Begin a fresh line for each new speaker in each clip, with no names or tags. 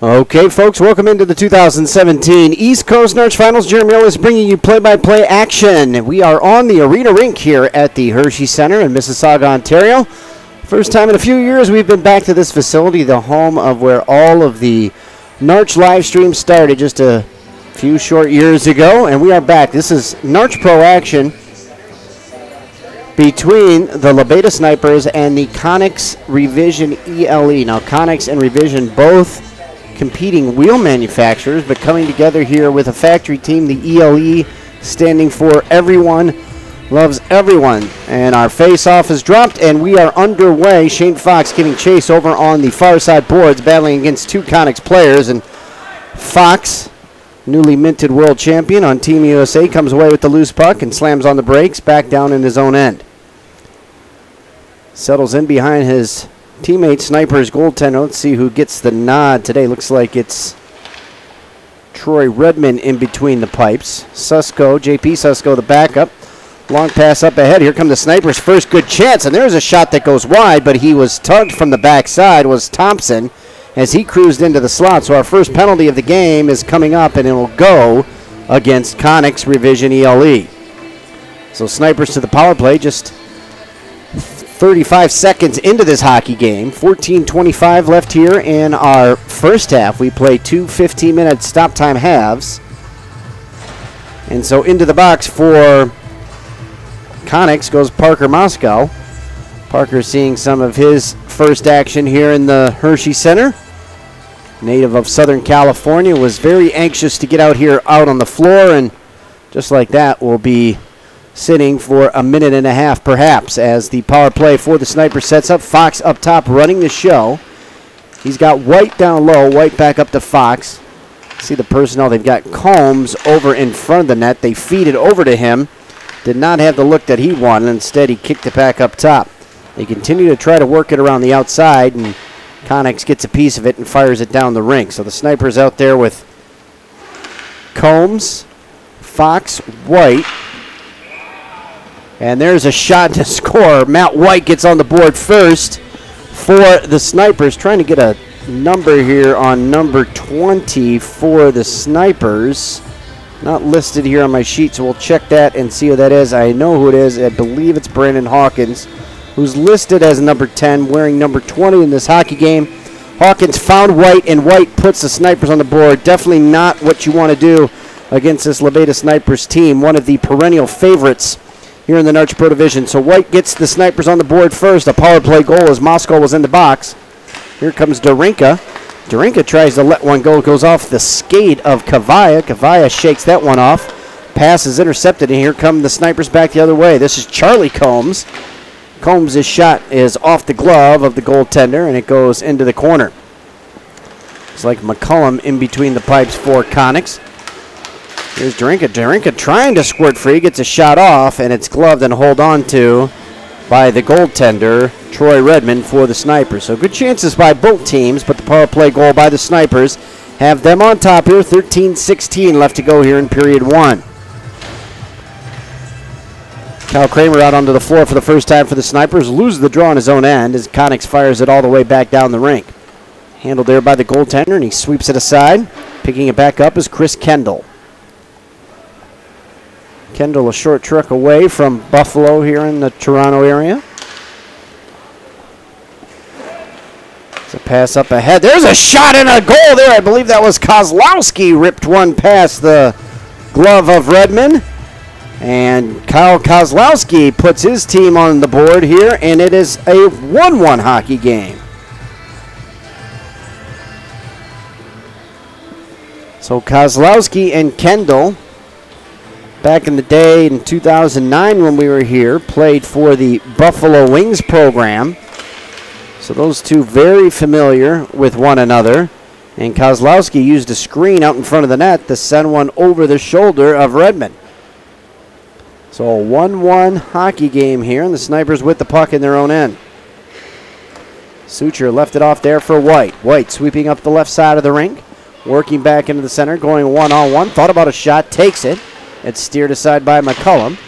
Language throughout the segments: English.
Okay, folks, welcome into the 2017 East Coast Narch Finals. Jeremy Ellis bringing you play-by-play action. We are on the Arena Rink here at the Hershey Center in Mississauga, Ontario. First time in a few years we've been back to this facility, the home of where all of the Narch live streams started just a few short years ago, and we are back. This is Narch Pro action between the Lebeda Snipers and the Konixx Revision ELE. Now, Konixx and Revision both competing wheel manufacturers, but coming together here with a factory team, the ELE standing for Everyone Loves Everyone. And our face-off is dropped, and we are underway. Shane Fox giving chase over on the far side boards, battling against two Konixx players. And Fox, newly minted world champion on Team USA, comes away with the loose puck and slams on the brakes, back down in his own end. Settles in behind his teammate Sniper's goaltender. Let's see who gets the nod today. Looks like it's Troy Redmond in between the pipes. JP Susko, the backup. Long pass up ahead. Here come the Snipers' first good chance, and there's a shot that goes wide, but he was tugged from the backside, was Thompson, as he cruised into the slot. So our first penalty of the game is coming up, and it will go against Konixx Revision ELE. So Snipers to the power play, just 35 seconds into this hockey game. 14:25 left here in our first half. We play two 15-minute stop time halves. And so into the box for Konixx goes Parker Moscow. Parker seeing some of his first action here in the Hershey Center. Native of Southern California, was very anxious to get out here out on the floor, and just like that will be sitting for a minute and a half perhaps as the power play for the Sniper sets up. Fox up top running the show. He's got White down low. White back up to Fox. See the personnel. They've got Combs over in front of the net. They feed it over to him. Did not have the look that he wanted. Instead, he kicked it back up top. They continue to try to work it around the outside, and Konixx gets a piece of it and fires it down the rink. So the Snipers out there with Combs, Fox, White. And there's a shot to score. Matt White gets on the board first for the Snipers. Trying to get a number here on number 20 for the Snipers. Not listed here on my sheet, so we'll check that and see who that is. I know who it is. I believe it's Brandon Hawkins, who's listed as number 10, wearing number 20 in this hockey game. Hawkins found White, and White puts the Snipers on the board. Definitely not what you want to do against this Lebeda Snipers team, one of the perennial favorites here in the Narch Pro Division. So White gets the Snipers on the board first. A power play goal as Moscow was in the box. Here comes Darinka. Darinka tries to let one go. Goes off the skate of Kavaya. Kavaya shakes that one off. Pass is intercepted, and here come the Snipers back the other way. This is Charlie Combs. Combs' shot is off the glove of the goaltender, and it goes into the corner. It's like McCullum in between the pipes for Konixx. Here's Darinka. Darinka trying to squirt free, gets a shot off, and it's gloved and held on to by the goaltender, Troy Redmond, for the Snipers. So good chances by both teams, but the power play goal by the Snipers have them on top here. 13-16 left to go here in period one. Kyle Kramer out onto the floor for the first time for the Snipers. Loses the draw on his own end as Konixx fires it all the way back down the rink. Handled there by the goaltender, and he sweeps it aside. Picking it back up is Chris Kendall. Kendall a short trek away from Buffalo here in the Toronto area. It's a pass up ahead. There's a shot and a goal there. I believe that was Kozlowski ripped one past the glove of Redmond. And Kyle Kozlowski puts his team on the board here, and it is a 1-1 hockey game. So Kozlowski and Kendall, back in the day in 2009 when we were here, played for the Buffalo Wings program. So those two very familiar with one another. And Kozlowski used a screen out in front of the net to send one over the shoulder of Redmond. So a 1-1 hockey game here, and the Snipers with the puck in their own end. Suture left it off there for White. White sweeping up the left side of the rink, working back into the center, going one-on-one. Thought about a shot, takes it. It's steered aside by McCullum.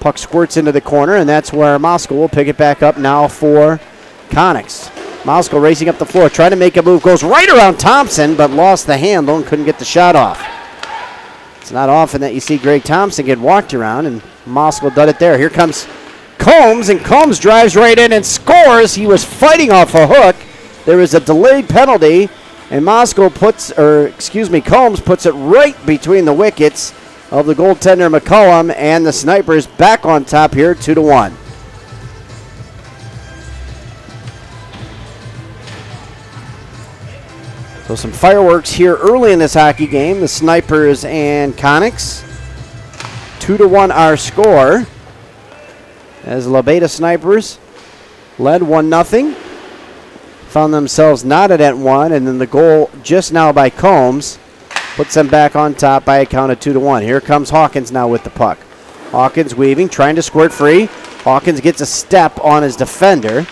Puck squirts into the corner, and that's where Moscow will pick it back up now for Konixx. Mosko racing up the floor, trying to make a move. Goes right around Thompson, but lost the handle and couldn't get the shot off. It's not often that you see Greg Thompson get walked around, and Mosko did it there. Here comes Combs, and Combs drives right in and scores. He was fighting off a hook. There is a delayed penalty, and Combs puts it right between the wickets of the goaltender McCullum, and the Snipers back on top here, 2-1. So some fireworks here early in this hockey game. The Snipers and Konixx. 2-1 our score, as La Beta Snipers led 1-0. Found themselves knotted at 1, and then the goal just now by Combs puts them back on top by a count of 2-1. Here comes Hawkins now with the puck. Hawkins weaving, trying to squirt free. Hawkins gets a step on his defender.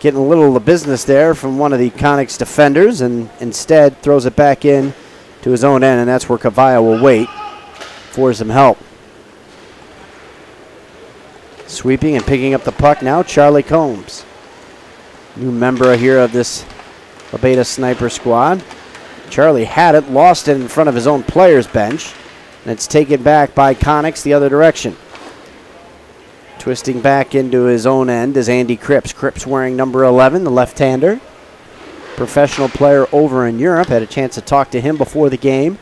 Getting a little of the business there from one of the Konixx defenders, and instead throws it back in to his own end, and that's where Kavaya will wait for some help. Sweeping and picking up the puck now, Charlie Combs. New member here of this La Beta Sniper squad. Charlie had it, lost it in front of his own players' bench, and it's taken back by Konixx the other direction. Twisting back into his own end is Andy Cripps. Cripps wearing number 11, the left-hander. Professional player over in Europe. Had a chance to talk to him before the game.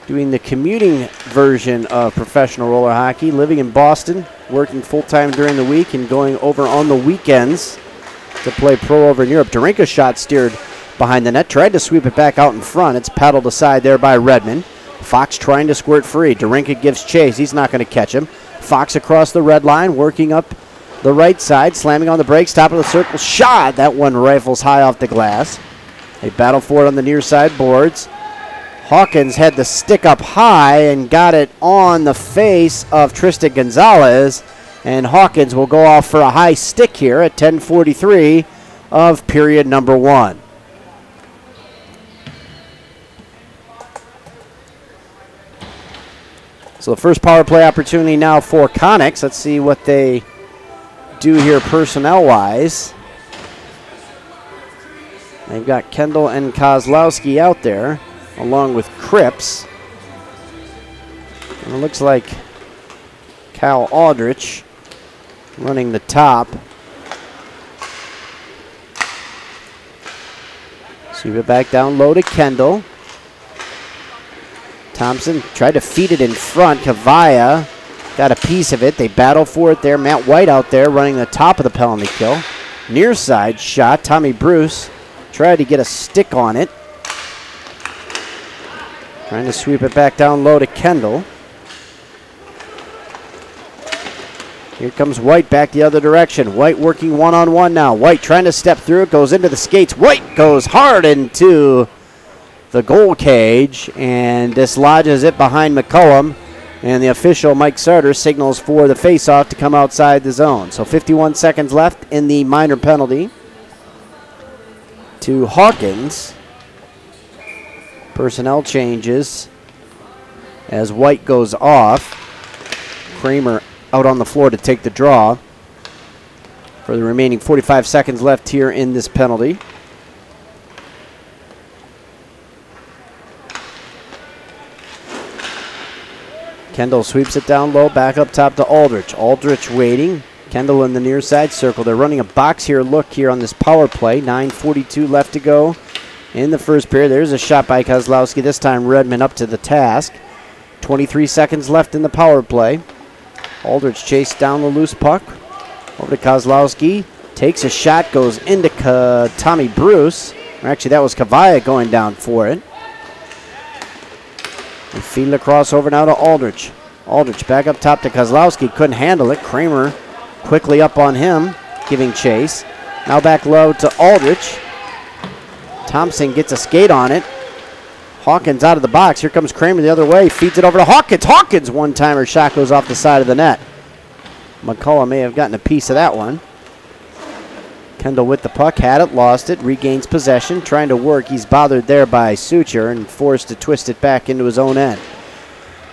Doing the commuting version of professional roller hockey. Living in Boston, working full-time during the week and going over on the weekends to play pro over in Europe. Darinka's shot steered behind the net. Tried to sweep it back out in front. It's paddled aside there by Redmond. Fox trying to squirt free. Darinka gives chase. He's not going to catch him. Fox across the red line, working up the right side, slamming on the brakes, top of the circle, shot. That one rifles high off the glass. They battle for it on the near side boards. Hawkins had the stick up high and got it on the face of Tristan Gonzalez, and Hawkins will go off for a high stick here at 10:43 of period number 1. So the first power play opportunity now for Konixx. Let's see what they do here personnel-wise. They've got Kendall and Kozlowski out there, along with Cripps. And it looks like Kyle Aldrich running the top. Sweep it back down low to Kendall. Thompson tried to feed it in front. Kavaya got a piece of it. They battle for it there. Matt White out there running the top of the penalty kill. Near side shot. Tommy Bruce tried to get a stick on it. Trying to sweep it back down low to Kendall. Here comes White back the other direction. White working one-on-one now. White trying to step through it. Goes into the skates. White goes hard into the goal cage and dislodges it behind McCullum, and the official Mike Sarter signals for the face-off to come outside the zone. So 51 seconds left in the minor penalty to Hawkins. Personnel changes as White goes off. Kramer out on the floor to take the draw for the remaining 45 seconds left here in this penalty. Kendall sweeps it down low, back up top to Aldrich. Aldrich waiting. Kendall in the near side circle. They're running a box here look here on this power play. 9:42 left to go in the first period. There's a shot by Kozlowski. This time Redmond up to the task. 23 seconds left in the power play. Aldrich chased down the loose puck. Over to Kozlowski. Takes a shot, goes into Tommy Bruce. Or actually, that was Kavaya going down for it. And feed it across over now to Aldrich. Aldrich back up top to Kozlowski. Couldn't handle it. Kramer quickly up on him, giving chase. Now back low to Aldrich. Thompson gets a skate on it. Hawkins out of the box. Here comes Kramer the other way. Feeds it over to Hawkins. Hawkins one-timer shot goes off the side of the net. McCullough may have gotten a piece of that one. Kendall with the puck, had it, lost it, regains possession, trying to work. He's bothered there by Suture and forced to twist it back into his own end.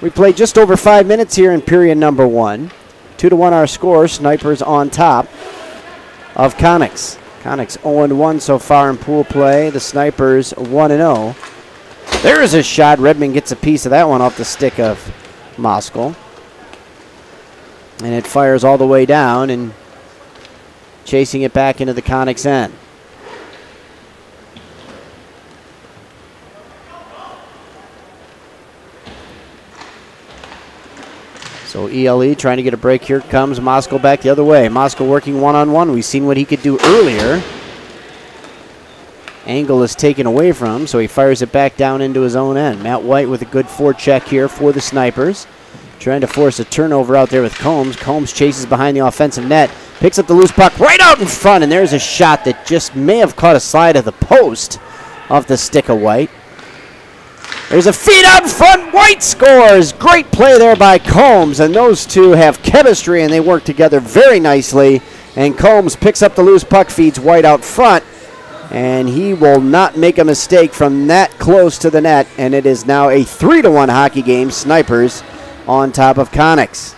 We played just over 5 minutes here in period number 1. 2-1 our score, Snipers on top. of Konixx. Konixx 0-1 so far in pool play. The Snipers 1-0. There's a shot. Redmond gets a piece of that one off the stick of Moskal. And it fires all the way down and chasing it back into the Konixx end. So ELE trying to get a break. Here comes Moskal back the other way. Moskal working one-on-one. We've seen what he could do earlier. Angle is taken away from him, so he fires it back down into his own end. Matt White with a good forecheck here for the Snipers. Trying to force a turnover out there with Combs. Combs chases behind the offensive net. Picks up the loose puck right out in front, and there's a shot that just may have caught a slide of the post off the stick of White. There's a feed out in front. White scores. Great play there by Combs, and those two have chemistry, and they work together very nicely. And Combs picks up the loose puck, feeds White out front, and he will not make a mistake from that close to the net, and it is now a 3-1 hockey game. Snipers on top of Konixx.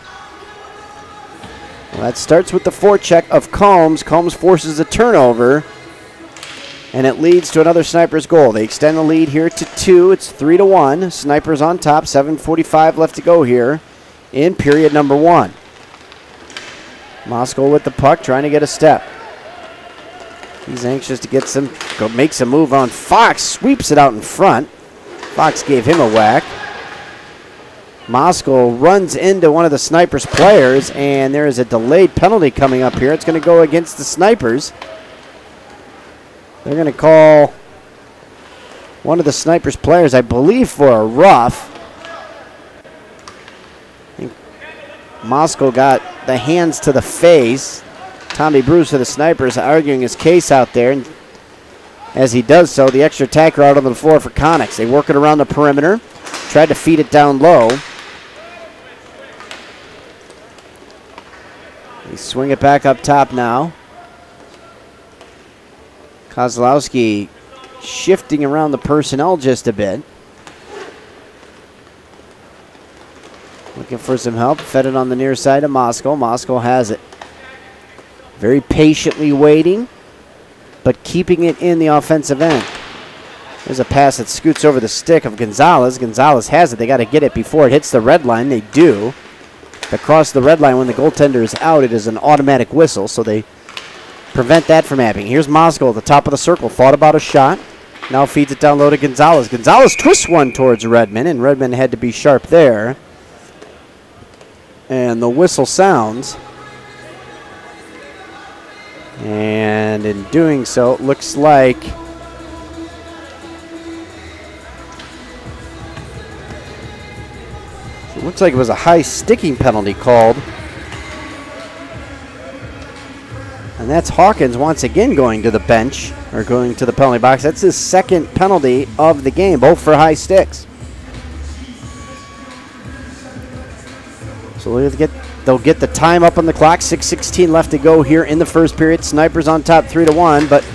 Well, that starts with the forecheck of Combs. Combs forces a turnover, and it leads to another Snipers goal. They extend the lead here to 2. It's 3-1. Snipers on top. 7:45 left to go here in period number 1. Moskal with the puck, trying to get a step. He's anxious to get some, makes a move on Fox, sweeps it out in front. Fox gave him a whack. Moskal runs into one of the Snipers players, and there is a delayed penalty coming up here. It's going to go against the Snipers. They're going to call one of the Snipers players, I believe, for a rough. I think Moskal got the hands to the face. Tommy Bruce of the Snipers arguing his case out there. And as he does so, the extra attacker out on the floor for Konixx. They work it around the perimeter. Tried to feed it down low. They swing it back up top now. Kozlowski shifting around the personnel just a bit. Looking for some help. Fed it on the near side of Moskal. Moskal has it. Very patiently waiting, but keeping it in the offensive end. There's a pass that scoots over the stick of Gonzalez. Gonzalez has it. They got to get it before it hits the red line. They do. Across the red line, when the goaltender is out, it is an automatic whistle, so they prevent that from happening. Here's Moskal at the top of the circle. Thought about a shot. Now feeds it down low to Gonzalez. Gonzalez twists one towards Redmond, and Redmond had to be sharp there. And the whistle sounds. And in doing so, it looks like it was a high sticking penalty called. And that's Hawkins once again going to the bench, or going to the penalty box. That's his second penalty of the game, both for high sticks. So they'll get the time up on the clock. 6:16 left to go here in the first period. Snipers on top 3-1, but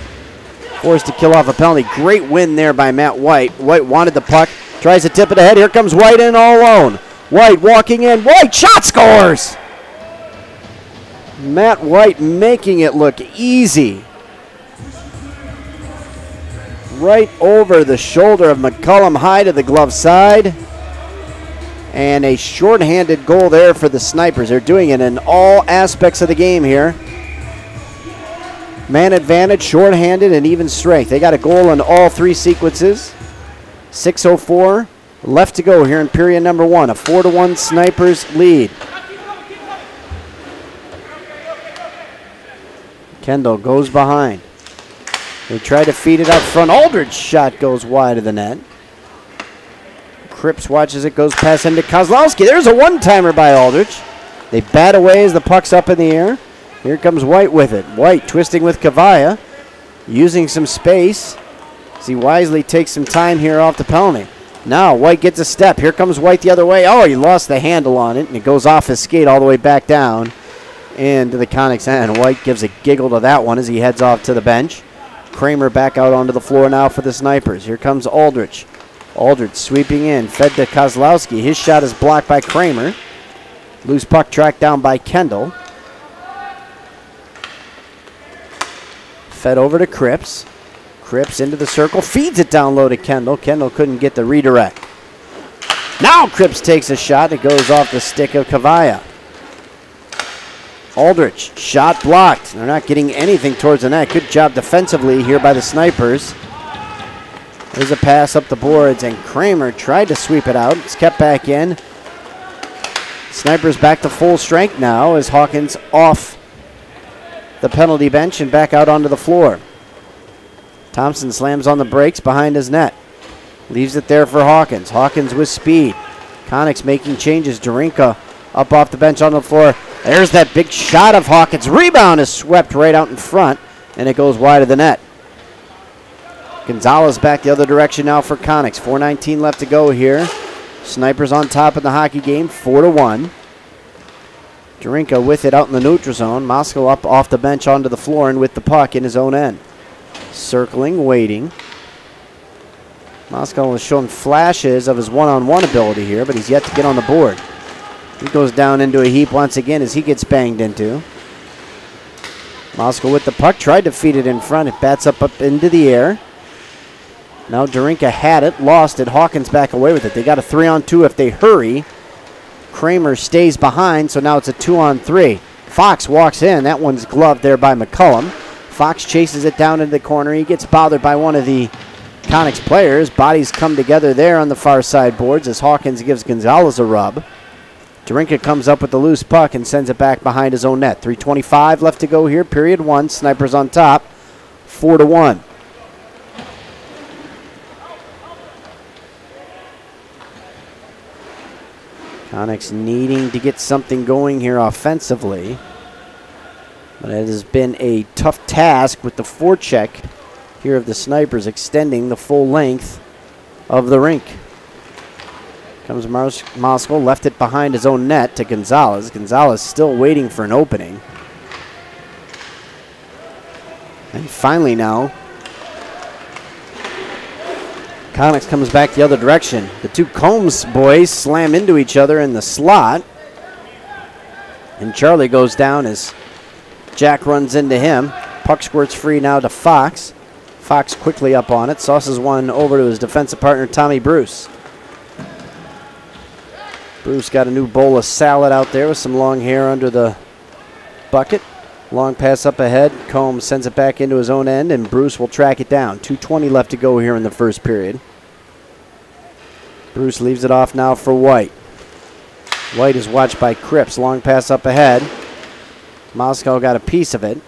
forced to kill off a penalty. Great win there by Matt White. White wanted the puck, tries to tip it ahead. Here comes White in all alone. White walking in. White shot scores! Matt White making it look easy. Right over the shoulder of McCullum, high to the glove side. And a shorthanded goal there for the Snipers. They're doing it in all aspects of the game here. Man advantage, shorthanded, and even strength. They got a goal in all three sequences. 6:04 left to go here in period number 1. A 4-1 Snipers lead. Kendall goes behind. They try to feed it out front. Aldridge's shot goes wide of the net. Cripps watches it, goes past into Kozlowski. There's a one-timer by Aldridge. They bat away as the puck's up in the air. Here comes White with it. White twisting with Kavaya, using some space as he wisely takes some time here off the penalty. Now White gets a step. Here comes White the other way. Oh, he lost the handle on it, and it goes off his skate all the way back down into the Konixx end. White gives a giggle to that one as he heads off to the bench. Kramer back out onto the floor now for the Snipers. Here comes Aldridge. Aldridge sweeping in, fed to Kozlowski. His shot is blocked by Kramer. Loose puck tracked down by Kendall. Fed over to Cripps. Cripps into the circle, feeds it down low to Kendall. Kendall couldn't get the redirect. Now Cripps takes a shot. It goes off the stick of Cavalla. Aldrich, shot blocked. They're not getting anything towards the net. Good job defensively here by the Snipers. There's a pass up the boards, and Kramer tried to sweep it out. It's kept back in. Snipers back to full strength now as Hawkins off the penalty bench and back out onto the floor. Thompson slams on the brakes behind his net. Leaves it there for Hawkins. Hawkins with speed. Konixx making changes. Darinka up off the bench on the floor. There's that big shot of Hawkins. Rebound is swept right out in front, and it goes wide of the net. Gonzalez back the other direction now for Konixx. 4:19 left to go here. Snipers on top in the hockey game, 4-1. Darinka with it out in the neutral zone. Moskow up off the bench onto the floor and with the puck in his own end. Circling, waiting. Moskow has shown flashes of his one-on-one ability here, but he's yet to get on the board. He goes down into a heap once again as he gets banged into. Moskow with the puck, tried to feed it in front. It bats up into the air. Now Darinka had it, lost it. Hawkins back away with it. They got a 3-on-2 if they hurry. Kramer stays behind, so now it's a 2-on-3. Fox walks in. That one's gloved there by McCullum. Fox chases it down into the corner. He gets bothered by one of the Konixx players. Bodies come together there on the far side boards as Hawkins gives Gonzalez a rub. Darinka comes up with the loose puck and sends it back behind his own net. 3:25 left to go here. Period 1. Snipers on top. 4-1. Konixx needing to get something going here offensively. But it has been a tough task with the forecheck here of the Snipers extending the full length of the rink. Comes Moskow, left it behind his own net to Gonzalez. Gonzalez still waiting for an opening. And finally now, Konixx comes back the other direction. The two Combs boys slam into each other in the slot. And Charlie goes down as Jack runs into him. Puck squirts free now to Fox. Fox quickly up on it. Sauces one over to his defensive partner, Tommy Bruce. Bruce got a new bowl of salad out there with some long hair under the bucket. Long pass up ahead. Combs sends it back into his own end, and Bruce will track it down. 2:20 left to go here in the first period. Bruce leaves it off now for White. White is watched by Cripps. Long pass up ahead. Moskow got a piece of it.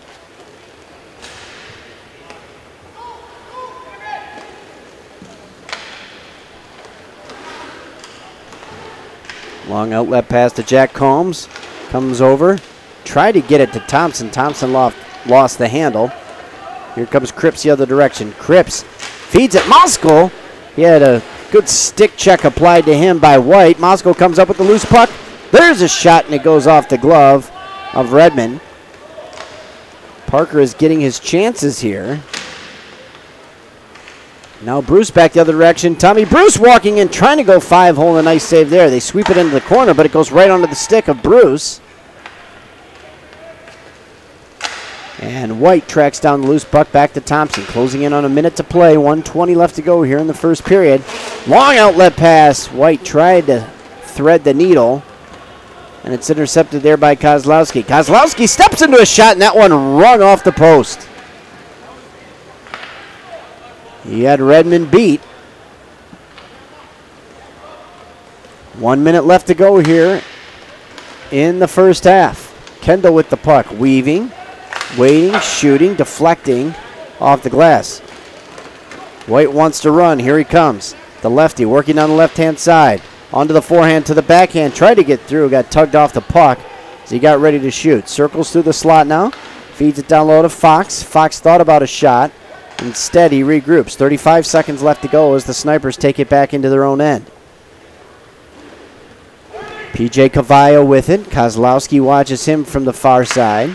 Long outlet pass to Jack Combs. Comes over. Tried to get it to Thompson. Thompson lost the handle. Here comes Cripps the other direction. Cripps feeds it. Moskow. He had a good stick check applied to him by White. Moskow comes up with the loose puck. There's a shot, and it goes off the glove of Redmond. Parker is getting his chances here. Now Bruce back the other direction. Tommy Bruce walking in, trying to go 5-hole. A nice save there. They sweep it into the corner, but it goes right onto the stick of Bruce. And White tracks down the loose puck back to Thompson. Closing in on a minute to play. 1:20 left to go here in the first period. Long outlet pass. White tried to thread the needle. And it's intercepted there by Kozlowski. Kozlowski steps into a shot, and that one rung off the post. He had Redmond beat. 1 minute left to go here in the first half. Kendall with the puck. Weaving, waiting, shooting, deflecting off the glass. White wants to run. Here he comes. The lefty working on the left-hand side. Onto the forehand to the backhand. Tried to get through. Got tugged off the puck as he got ready to shoot. Circles through the slot now. Feeds it down low to Fox. Fox thought about a shot. Instead, he regroups. 35 seconds left to go as the Snipers take it back into their own end. P.J. Cavallo with it. Kozlowski watches him from the far side.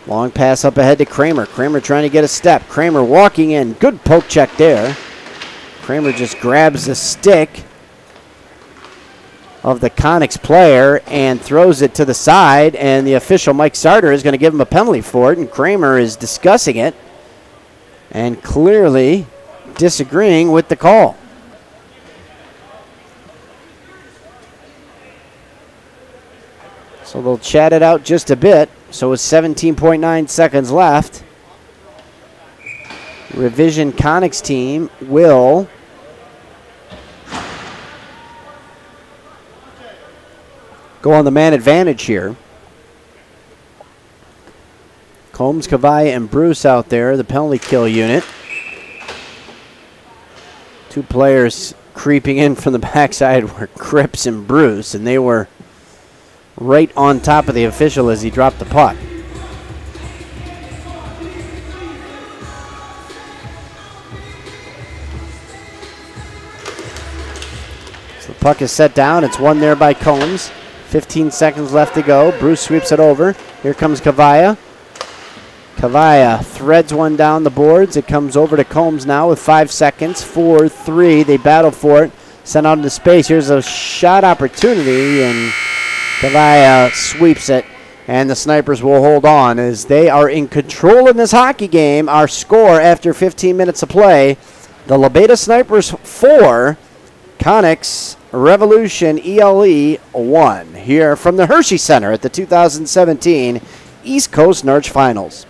Long pass up ahead to Kramer. Kramer trying to get a step. Kramer walking in. Good poke check there. Kramer just grabs the stick of the Konixx player and throws it to the side, and the official, Mike Sarter, is going to give him a penalty for it, and Kramer is discussing it. and clearly disagreeing with the call. So they'll chat it out just a bit. So with 17.9 seconds left, Revision Konixx team will go on the man advantage here. Combs, Kavaya, and Bruce out there, the penalty kill unit. Two players creeping in from the backside were Cripps and Bruce, and they were right on top of the official as he dropped the puck. So the puck is set down. It's won there by Combs. 15 seconds left to go. Bruce sweeps it over. Here comes Kavaya. Kavaya threads one down the boards. It comes over to Combs now with 5 seconds. 4-3. They battle for it. Sent out into space. Here's a shot opportunity, and Kavaya sweeps it. And the Snipers will hold on as they are in control in this hockey game. Our score after 15 minutes of play, the Lobeta Snipers 4, Konixx Revolution ELE 1. Here from the Hershey Center at the 2017 East Coast Narch Finals.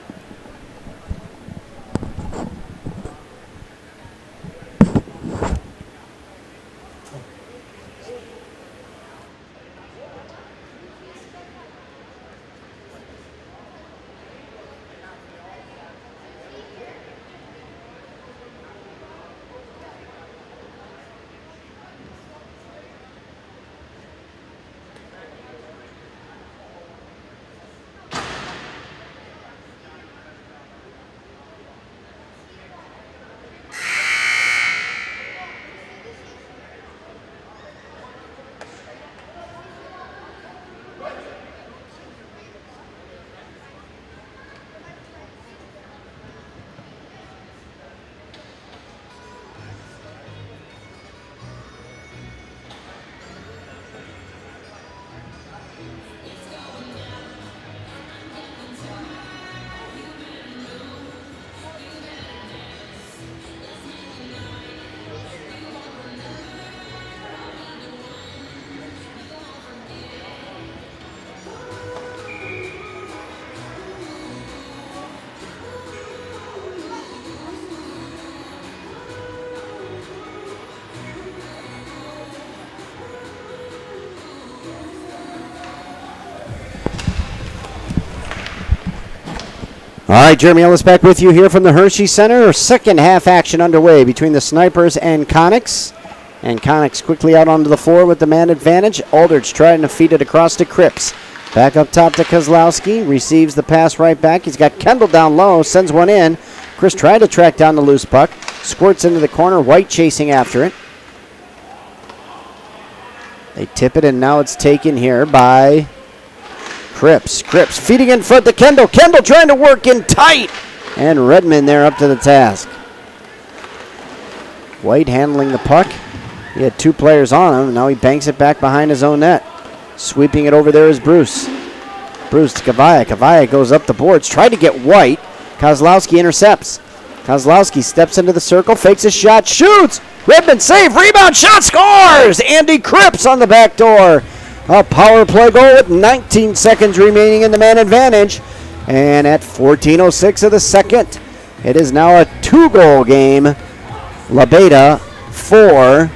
All right, Jeremy Ellis back with you here from the Hershey Center. Second half action underway between the Snipers and Konixx. And Konixx quickly out onto the floor with the man advantage. Aldridge trying to feed it across to Cripps. Back up top to Kozlowski. Receives the pass right back. He's got Kendall down low. Sends one in. Chris tried to track down the loose puck. Squirts into the corner. White chasing after it. They tip it, and now it's taken here by Cripps. Cripps feeding in front to Kendall. Kendall trying to work in tight. And Redmond there up to the task. White handling the puck. He had two players on him. Now he banks it back behind his own net. Sweeping it over there is Bruce. Bruce to Kavaya. Kavaya goes up the boards. Tried to get White. Kozlowski intercepts. Kozlowski steps into the circle. Fakes a shot. Shoots. Redmond save. Rebound shot. Scores. Andy Cripps on the back door. A power play goal with 19 seconds remaining in the man advantage. And at 14:06 of the second, it is now a two-goal game. Lobeta 4,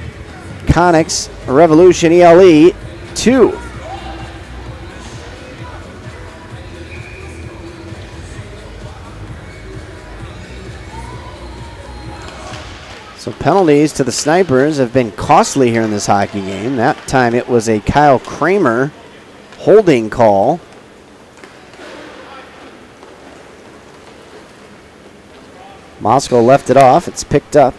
Konixx Revolution ELE 2. So penalties to the Snipers have been costly here in this hockey game. That time it was a Kyle Kramer holding call. Moscow left it off. It's picked up.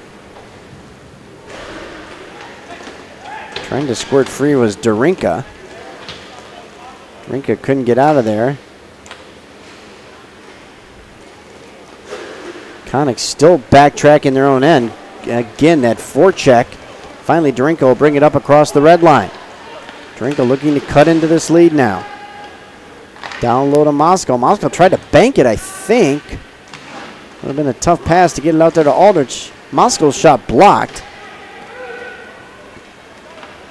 Trying to squirt free was Darinka. Darinka couldn't get out of there. Konixx still backtracking their own end. Again, that forecheck. Finally, Darinka will bring it up across the red line. Darinka looking to cut into this lead now. Down low to Moscow. Moscow tried to bank it, I think. Would have been a tough pass to get it out there to Aldrich. Mosko's shot blocked.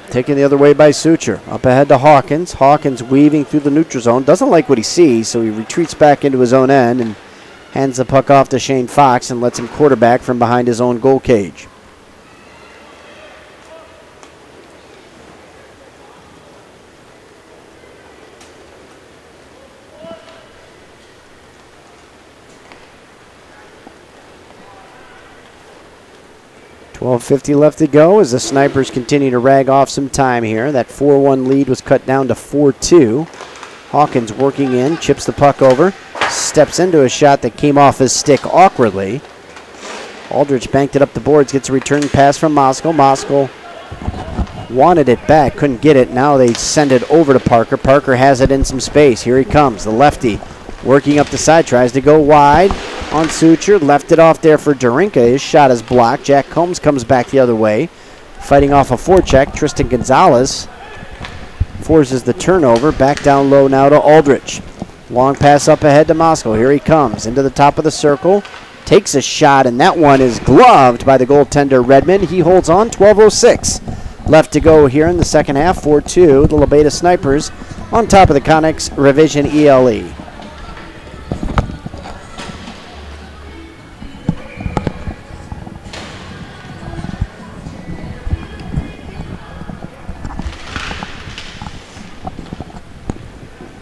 Taken the other way by Sucher. Up ahead to Hawkins. Hawkins weaving through the neutral zone. Doesn't like what he sees, so he retreats back into his own end and hands the puck off to Shane Fox and lets him quarterback from behind his own goal cage. .50 left to go as the Snipers continue to rag off some time here. That 4-1 lead was cut down to 4-2. Hawkins working in, chips the puck over, steps into a shot that came off his stick awkwardly. Aldrich banked it up the boards, gets a return pass from Mosko. Mosko wanted it back, couldn't get it. Now they send it over to Parker. Parker has it in some space. Here he comes, the lefty. Working up the side, tries to go wide on Sucher. Left it off there for Darinka. His shot is blocked. Jack Combs comes back the other way. Fighting off a forecheck. Tristan Gonzalez forces the turnover. Back down low now to Aldrich. Long pass up ahead to Mosko. Here he comes into the top of the circle. Takes a shot, and that one is gloved by the goaltender Redmond. He holds on. 12:06 left to go here in the second half. 4-2. The La Beta Snipers on top of the Konixx Revision ELE.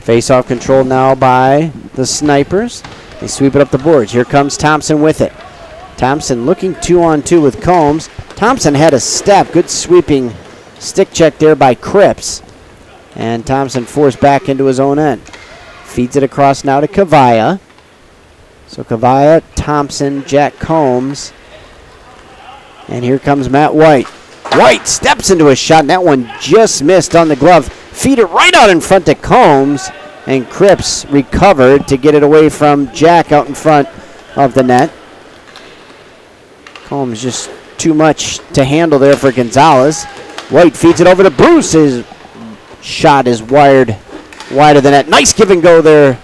Face-off control now by the Snipers. They sweep it up the boards. Here comes Thompson with it. Thompson looking 2-on-2 with Combs. Thompson had a step. Good sweeping stick check there by Cripps. And Thompson forced back into his own end. Feeds it across now to Kavaya. So Kavaya, Thompson, Jack Combs. And here comes Matt White. White steps into a shot, and that one just missed on the glove. Feed it right out in front to Combs, and Cripps recovered to get it away from Jack out in front of the net. Combs just too much to handle there for Gonzalez. White feeds it over to Bruce. His shot is wired wide of the net. Nice give and go there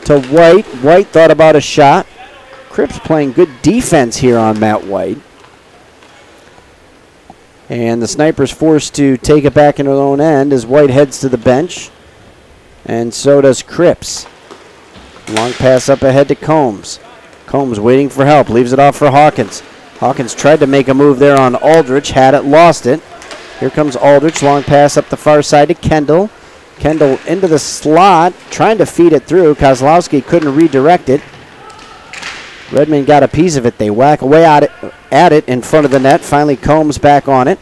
to White. White thought about a shot. Cripps playing good defense here on Matt White. And the Snipers forced to take it back into their own end as White heads to the bench. And so does Cripps. Long pass up ahead to Combs. Combs waiting for help. Leaves it off for Hawkins. Hawkins tried to make a move there on Aldrich. Had it, lost it. Here comes Aldrich. Long pass up the far side to Kendall. Kendall into the slot. Trying to feed it through. Kozlowski couldn't redirect it. Redmond got a piece of it. They whack away at it in front of the net. Finally Combs back on it.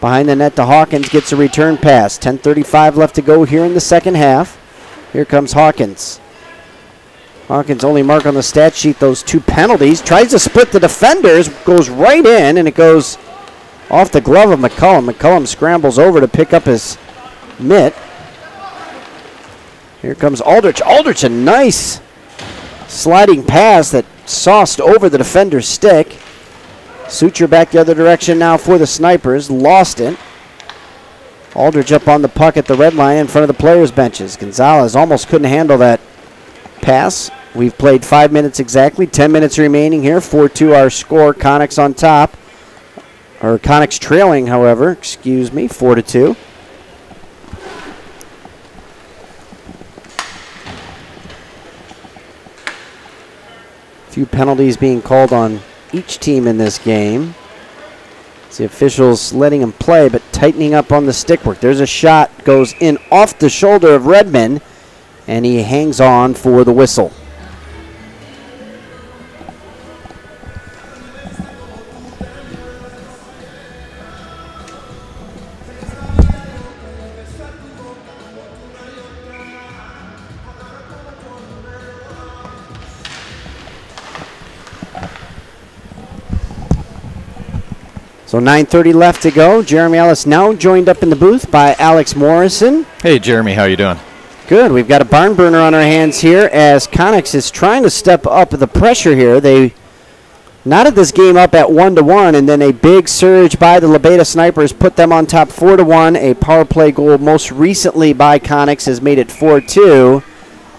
Behind the net to Hawkins, gets a return pass. 10:35 left to go here in the second half. Here comes Hawkins. Hawkins only mark on the stat sheet those 2 penalties. Tries to split the defenders. Goes right in, and it goes off the glove of McCullum. McCullum scrambles over to pick up his mitt. Here comes Aldrich. Aldrich, a nice sliding pass that sauced over the defender's stick. Sucher back the other direction now for the Snipers. Lost it. Aldrich up on the puck at the red line in front of the players' benches. Gonzalez almost couldn't handle that pass. We've played 5 minutes exactly. 10 minutes remaining here. 4-2 our score. Konixx on top. Or Konixx trailing, however. Excuse me. 4-2. Few penalties being called on each team in this game. It's the officials letting him play, but tightening up on the stick work. There's a shot, goes in off the shoulder of Redmond, and he hangs on for the whistle. So 9:30 left to go. Jeremy Ellis now joined up in the booth by Alex Morrison.
Hey, Jeremy, how you doing?
Good. We've got a barn burner on our hands here as Konixx is trying to step up the pressure here. They knotted this game up at 1-1, and then a big surge by the La Beta Snipers put them on top 4-1. A power play goal most recently by Konixx has made it 4-2.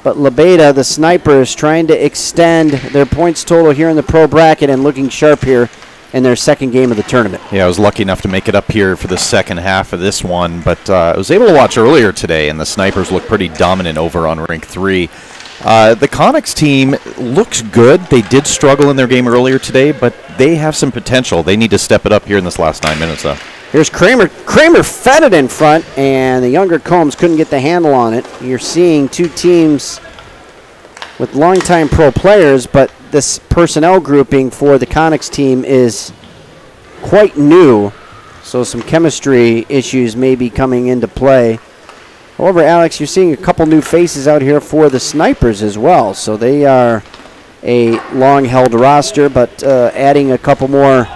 But Lebeda, the Snipers, trying to extend their points total here in the pro bracket and looking sharp here in their second game of the tournament.
Yeah, I was lucky enough to make it up here for the second half of this one, but I was able to watch earlier today, and the Snipers look pretty dominant over on Rink 3. The Konixx team looks good. They did struggle in their game earlier today, but they have some potential. They need to step it up here in this last 9 minutes, though.
Here's Kramer. Kramer fed it in front, and the younger Combs couldn't get the handle on it. You're seeing two teams with longtime pro players, but this personnel grouping for the Konixx team is quite new, so some chemistry issues may be coming into play. However, Alex, you're seeing a couple new faces out here for the Snipers as well, so they are a long-held roster, but adding a couple more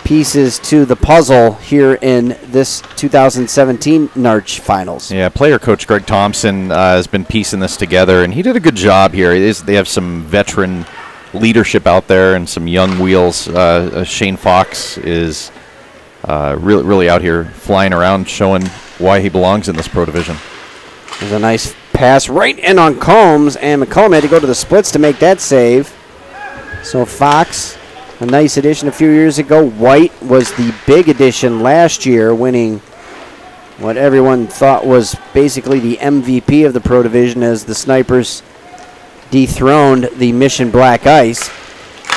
pieces to the puzzle here in this 2017 NARCH Finals.
Yeah, player coach Greg Thompson has been piecing this together, and he did a good job here. They have some veteran leadership out there and some young wheels. Shane Fox is really out here flying around, showing why he belongs in this pro division.
There's a nice pass right in on Combs, and McCullum had to go to the splits to make that save. So Fox, a nice addition a few years ago. White was the big addition last year, winning what everyone thought was basically the MVP of the pro division as the Snipers dethroned the Mission Black Ice.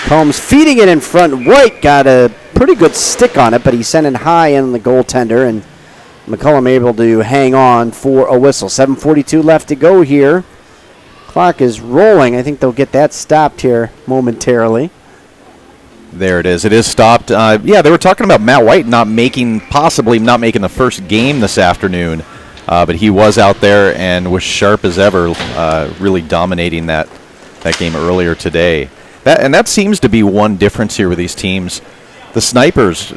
Combs feeding it in front. White got a pretty good stick on it, but he sent it high in the goaltender, and McCullum able to hang on for a whistle. 7:42 left to go here. Clock is rolling. I think they'll get that stopped here momentarily.
There it is. It is stopped. Yeah, they were talking about Matt White possibly not making the first game this afternoon, but he was out there and was sharp as ever, really dominating that game earlier today. That seems to be one difference here with these teams. The Snipers,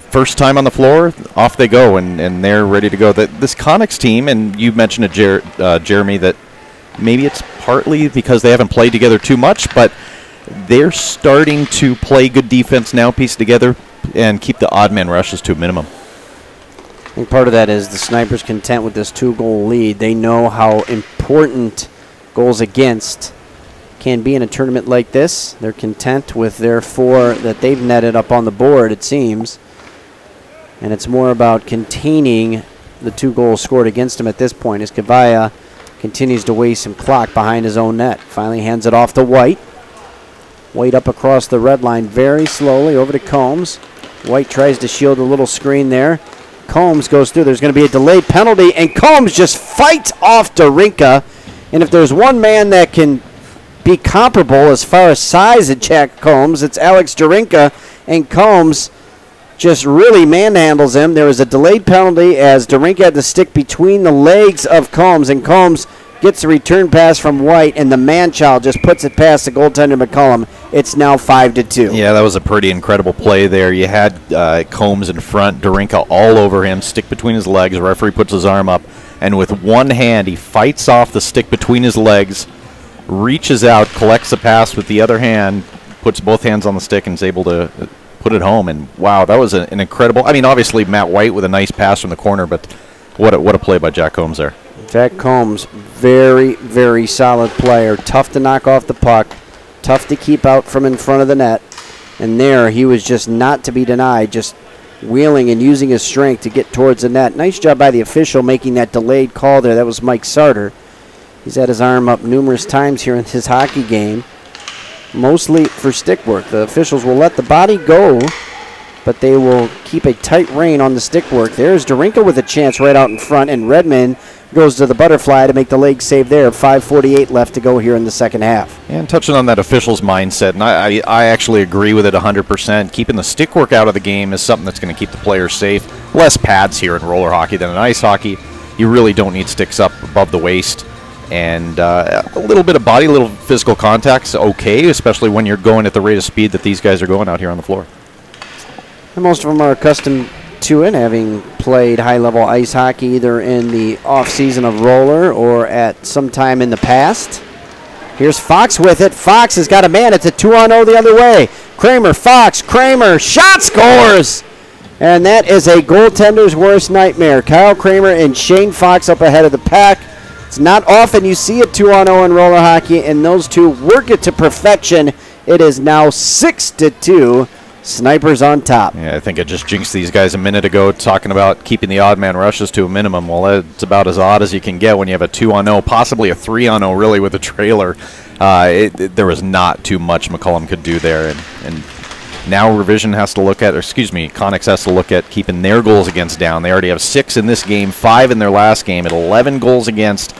first time on the floor, off they go, and they're ready to go. This Konixx team, and you mentioned it, Jeremy, that maybe it's partly because they haven't played together too much, but they're starting to play good defense now, piece together, and keep the odd man rushes to a minimum.
I think part of that is the Snipers content with this 2-goal lead. They know how important goals against can be in a tournament like this. They're content with their 4 that they've netted up on the board, it seems. And it's more about containing the 2 goals scored against him at this point as Kavaya continues to waste some clock behind his own net. Finally hands it off to White. White up across the red line very slowly over to Combs. White tries to shield a little screen there. Combs goes through. There's going to be a delayed penalty, and Combs just fights off Darinka. And if there's one man that can be comparable as far as size at Jack Combs, it's Alex Darinka, and Combs just really manhandles him. There was a delayed penalty as Darinka had the stick between the legs of Combs, and Combs gets a return pass from White, and the man-child just puts it past the goaltender McCullum. It's now 5-2.
Yeah, that was a pretty incredible play there. You had Combs in front, Darinka all over him, stick between his legs. The referee puts his arm up, and with one hand, he fights off the stick between his legs, reaches out, collects the pass with the other hand, puts both hands on the stick, and is able to put it home. And wow, that was an incredible. I mean, obviously Matt White with a nice pass from the corner, but what a play by Jack Combs there.
Jack Combs, very, very solid player. Tough to knock off the puck, tough to keep out from in front of the net. And there, he was just not to be denied, just wheeling and using his strength to get towards the net. Nice job by the official making that delayed call there. That was Mike Sarter. He's had his arm up numerous times here in his hockey game, mostly for stick work. The officials will let the body go, but they will keep a tight rein on the stick work. There's Darinka with a chance right out in front, and Redmond goes to the butterfly to make the leg save there. 5:48 left to go here in the second half.
And touching on that official's mindset, and I actually agree with it 100%. Keeping the stick work out of the game is something that's going to keep the players safe. Less pads here in roller hockey than in ice hockey. You really don't need sticks up above the waist. And a little bit of body, a little physical contact's okay, especially when you're going at the rate of speed that these guys are going out here on the floor.
And most of them are accustomed to it, having played high-level ice hockey either in the off-season of roller or at some time in the past. Here's Fox with it. Fox has got a man. It's a 2-on-0 the other way. Kramer, Fox, Kramer, shot scores! And that is a goaltender's worst nightmare. Kyle Kramer and Shane Fox up ahead of the pack. It's not often you see a 2-on-0 in roller hockey, and those two work it to perfection. It is now 6-2. Snipers on top.
Yeah, I think I just jinxed these guys a minute ago talking about keeping the odd man rushes to a minimum. Well, it's about as odd as you can get when you have a 2-on-0, possibly a 3-on-0 really with a trailer. There was not too much McCollum could do there. And now Revision has to look at, or excuse me, Konixx has to look at keeping their goals against down. They already have 6 in this game, 5 in their last game, at 11 goals against,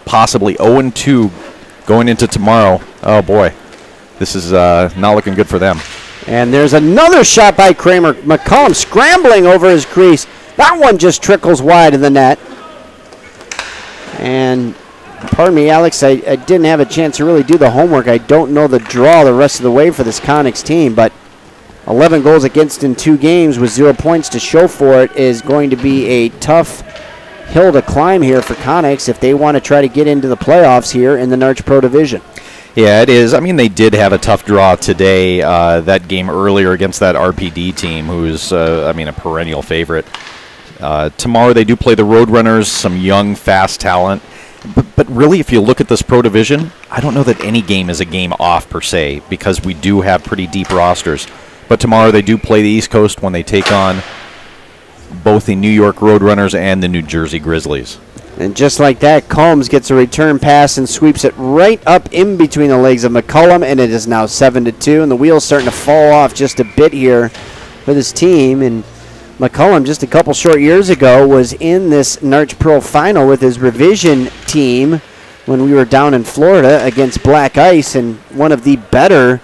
possibly 0-2 going into tomorrow. Oh, boy. This is not looking good for them.
And there's another shot by Kramer. McCollum scrambling over his crease. That one just trickles wide of the net. And, pardon me, Alex, I didn't have a chance to really do the homework. I don't know the draw the rest of the way for this Konixx team, but 11 goals against in 2 games with 0 points to show for it is going to be a tough hill to climb here for Konixx if they want to try to get into the playoffs here in the Narch Pro Division.
Yeah, it is. I mean, they did have a tough draw today, that game earlier against that RPD team, who's, I mean, a perennial favorite. Tomorrow they do play the Roadrunners, some young, fast talent. But really, if you look at this Pro Division, I don't know that any game is a game off, per se, because we do have pretty deep rosters. But tomorrow they do play the East Coast when they take on both the New York Roadrunners and the New Jersey Grizzlies.
And just like that, Combs gets a return pass and sweeps it right up in between the legs of McCollum, and it is now 7-2. And the wheel's starting to fall off just a bit here for this team. And McCollum, just a couple short years ago, was in this Narch Pro final with his Revision team when we were down in Florida against Black Ice, and one of the better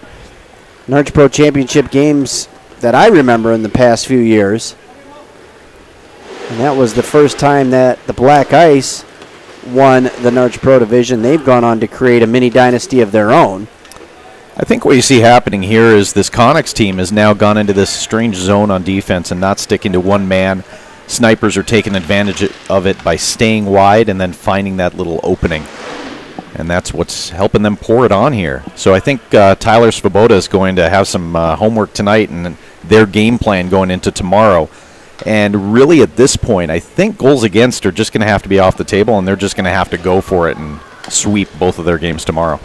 Narch Pro Championship games that I remember in the past few years. And that was the first time that the Black Ice won the Narch Pro Division. They've gone on to create a mini dynasty of their own.
I think what you see happening here is this Konixx team has now gone into this strange zone on defense and not sticking to one man. Snipers are taking advantage of it by staying wide and then finding that little opening. And that's what's helping them pour it on here. So I think Tyler Svoboda is going to have some homework tonight and their game plan going into tomorrow. And really at this point, I think goals against are just going to have to be off the table, and they're just going to have to go for it and sweep both of their games tomorrow.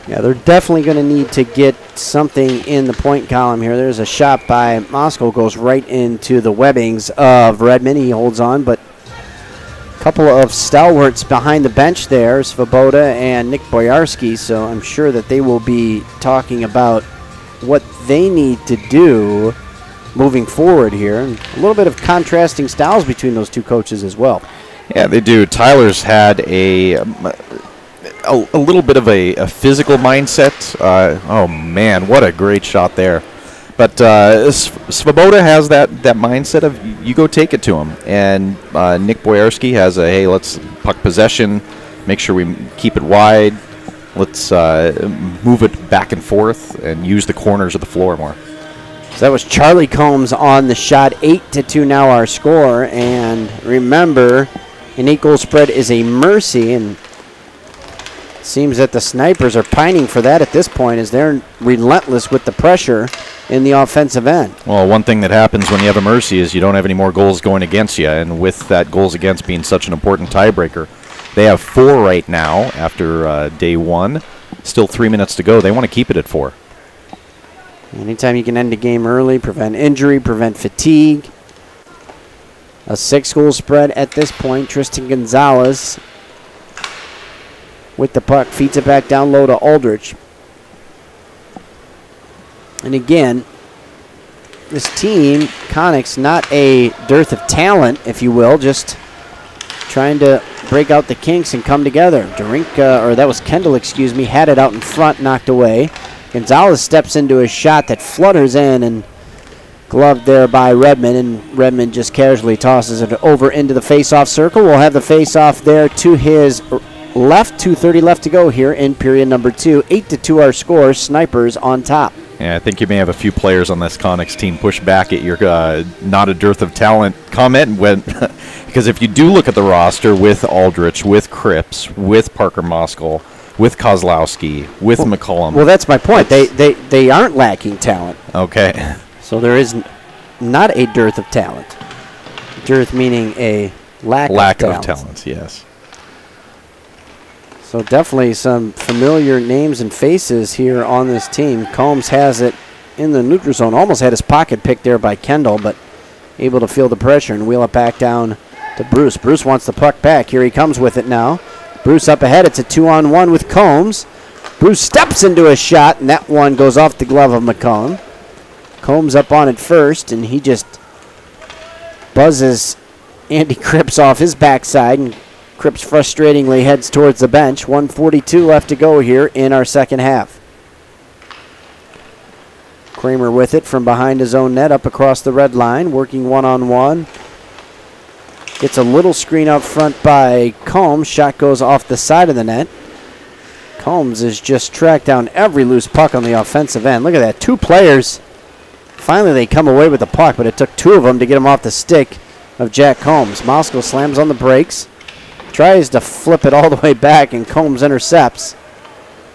Yeah, they're definitely going to need to get something in the point column here. There's a shot by Moscow, goes right into the webbings of Redmond. He holds on, but a couple of stalwarts behind the bench there, Svoboda and Nick Boyarski, so I'm sure that they will be talking about what they need to do moving forward here. And a little bit of contrasting styles between those two coaches as well.
Yeah, they do. Tyler's had a little bit of a physical mindset. Oh, man, what a great shot there. But Svoboda has that mindset of you go take it to him. And Nick Boyarski has a, hey, let's puck possession, make sure we keep it wide. Let's move it back and forth and use the corners of the floor more.
So that was Charlie Combs on the shot. 8-2 now our score. And remember, an 8-goal spread is a mercy, and it seems that the Snipers are pining for that at this point as they're relentless with the pressure in the offensive end.
Well, one thing that happens when you have a mercy is you don't have any more goals going against you, and with that goals against being such an important tiebreaker, they have 4 right now after day 1. Still 3 minutes to go. They want to keep it at 4.
Anytime you can end a game early, prevent injury, prevent fatigue. A 6-goal spread at this point. Tristan Gonzalez with the puck, feeds it back down low to Aldrich. And again, this team, Konixx, not a dearth of talent, if you will, just trying to break out the kinks and come together. Or that was Kendall, excuse me, had it out in front, knocked away. Gonzalez steps into a shot that flutters in and gloved there by Redmond, and Redmond just casually tosses it over into the face-off circle. We'll have the face-off there to his left. 2:30 left to go here in period number 2. 8-2 our score. Snipers on top.
Yeah, I think you may have a few players on this Konixx team push back at your not a dearth of talent comment, because if you do look at the roster with Aldrich, with Cripps, with Parker Moskal, with Kozlowski, with McCollum.
Well, that's my point. They aren't lacking talent.
Okay.
So there is not a dearth of talent. Dearth meaning a
Lack of talent, yes.
So definitely some familiar names and faces here on this team. Combs has it in the neutral zone. Almost had his pocket picked there by Kendall, but able to feel the pressure and wheel it back down to Bruce. Bruce wants the puck back. Here he comes with it now. Bruce up ahead. It's a 2-on-1 with Combs. Bruce steps into a shot, and that one goes off the glove of McCone. Combs up on it first, and he just buzzes Andy Cripps off his backside, and Cripps frustratingly heads towards the bench. 1:42 left to go here in our second half. Kramer with it from behind his own net up across the red line, working one-on-one. Gets a little screen out front by Combs. Shot goes off the side of the net. Combs has just tracked down every loose puck on the offensive end. Look at that, 2 players. Finally they come away with the puck, but it took 2 of them to get him off the stick of Jack Combs. Mosko slams on the brakes. Tries to flip it all the way back, and Combs intercepts.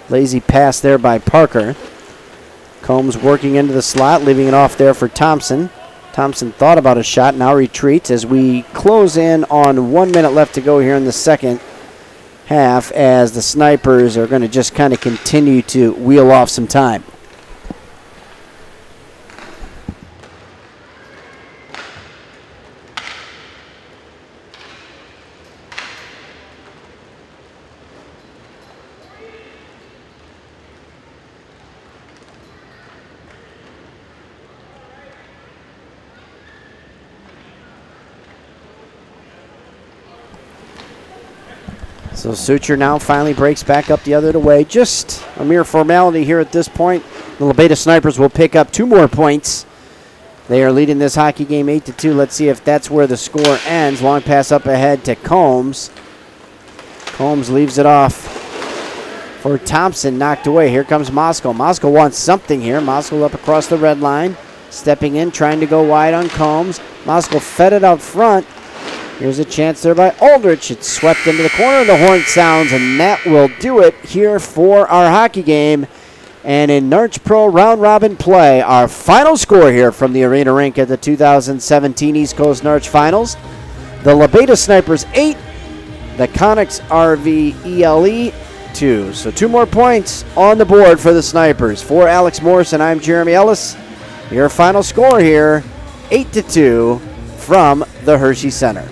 Lazy pass there by Parker. Combs working into the slot, leaving it off there for Thompson. Thompson thought about a shot, now retreats as we close in on 1 minute left to go here in the second half, as the Snipers are going to just kind of continue to wheel off some time. So Suture now finally breaks back up the other way. Just a mere formality here at this point. The Lobeta Snipers will pick up 2 more points. They are leading this hockey game 8-2. Let's see if that's where the score ends. Long pass up ahead to Combs. Combs leaves it off for Thompson, knocked away. Here comes Mosko. Mosko wants something here. Mosko up across the red line. Stepping in, trying to go wide on Combs. Mosko fed it out front. Here's a chance there by Aldrich. It's swept into the corner, and the horn sounds, and that will do it here for our hockey game. And in Narch Pro round robin play, our final score here from the Arena Rink at the 2017 East Coast Narch Finals. The Lobeta Snipers 8, the Konixx RVELE 2. So 2 more points on the board for the Snipers. For Alex Morrison, I'm Jeremy Ellis. Your final score here, 8-2 from the Hershey Center.